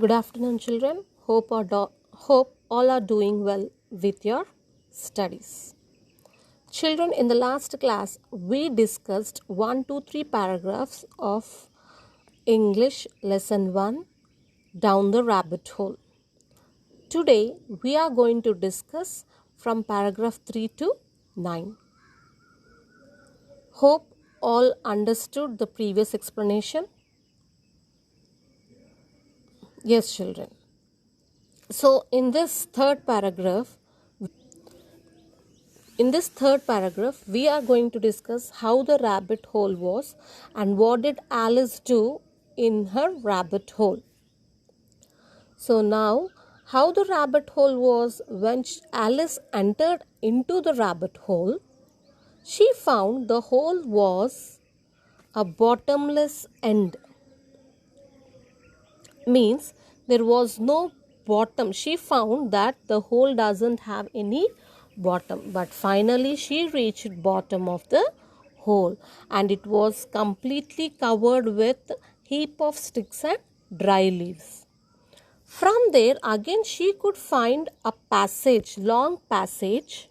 Good afternoon, children. Hope all are doing well with your studies. Children, in the last class, we discussed 1, 2, 3 paragraphs of English lesson 1 Down the Rabbit Hole. Today, we are going to discuss from paragraph 3 to 9. Hope all understood the previous explanation. Yes, children. So, in this third paragraph, we are going to discuss how the rabbit hole was and what did Alice do in her rabbit hole. So now, how the rabbit hole was when Alice entered into the rabbit hole, she found the hole was a bottomless end. Means there was no bottom. She found that the hole doesn't have any bottom, but finally she reached bottom of the hole and it was completely covered with heap of sticks and dry leaves. From there again she could find a passage, long passage,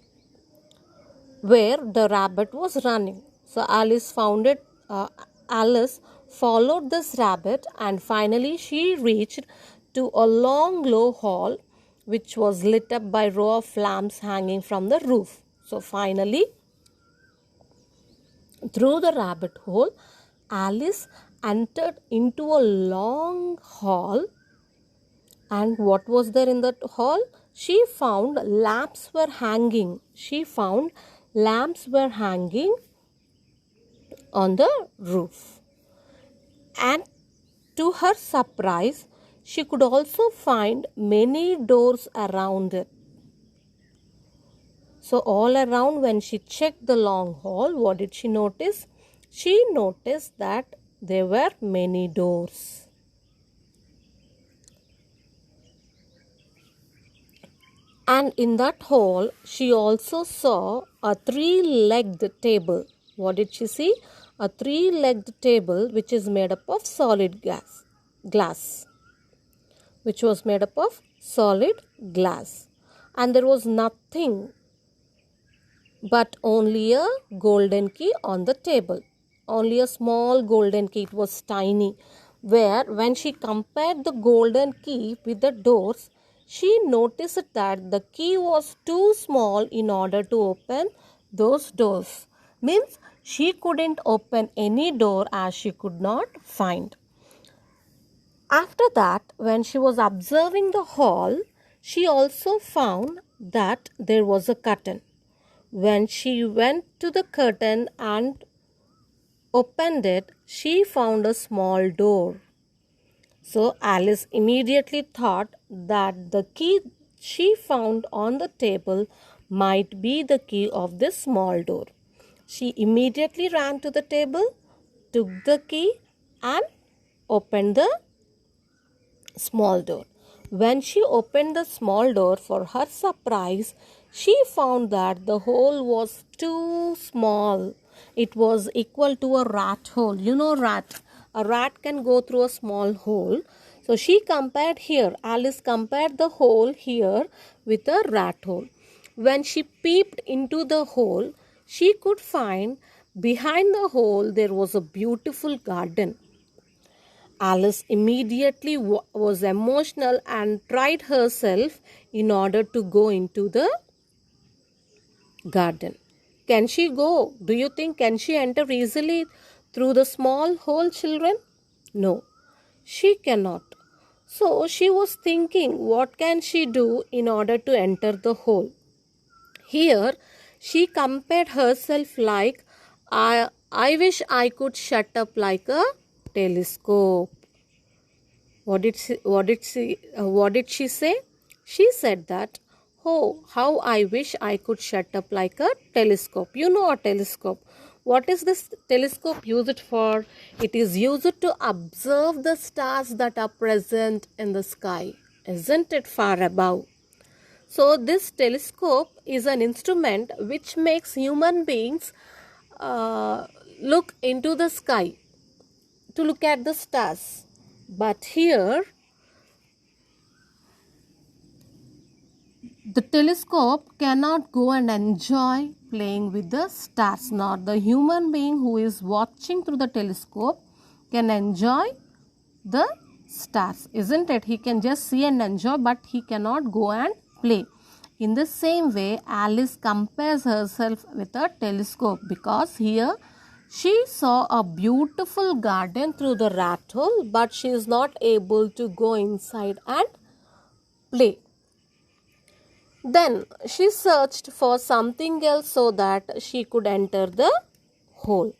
where the rabbit was running. So Alice followed this rabbit and finally she reached to a long low hall which was lit up by row of lamps hanging from the roof. So finally, through the rabbit hole, Alice entered into a long hall. And what was there in that hall? She found lamps were hanging. On the roof. And to her surprise, she could also find many doors around it. So all around, when she checked the long hall, what did she notice? She noticed that there were many doors. And in that hall, she also saw a three-legged table. What did she see? A three-legged table which is made up of solid glass. Which was made up of solid glass. And there was nothing but only a golden key on the table. Only a small golden key. It was tiny. Where when she compared the golden key with the doors, she noticed that the key was too small in order to open those doors. Means she couldn't open any door as she could not find. After that, when she was observing the hall, she also found that there was a curtain. When she went to the curtain and opened it, she found a small door. So Alice immediately thought that the key she found on the table might be the key of this small door. She immediately ran to the table, took the key and opened the small door. When she opened the small door, for her surprise, she found that the hole was too small. It was equal to a rat hole. You know rat. A rat can go through a small hole. So Alice compared the hole here with a rat hole. When she peeped into the hole, she could find behind the hole there was a beautiful garden. Alice immediately was emotional and tried herself in order to go into the garden. Can she go? Do you think can she enter easily through the small hole, children? No, she cannot. So she was thinking, what can she do in order to enter the hole? Here, she compared herself like, I wish I could shut up like a telescope. What did she say? She said that, oh, how I wish I could shut up like a telescope. You know a telescope. What is this telescope used for? It is used to observe the stars that are present in the sky. Isn't it far above? So this telescope is an instrument which makes human beings look into the sky to look at the stars. But here The telescope cannot go and enjoy playing with the stars. Not the human being who is watching through the telescope can enjoy the stars, isn't it? He can just see and enjoy, but he cannot go and play. In the same way, Alice compares herself with a telescope because here she saw a beautiful garden through the rat hole, but she is not able to go inside and play. Then she searched for something else so that she could enter the hole.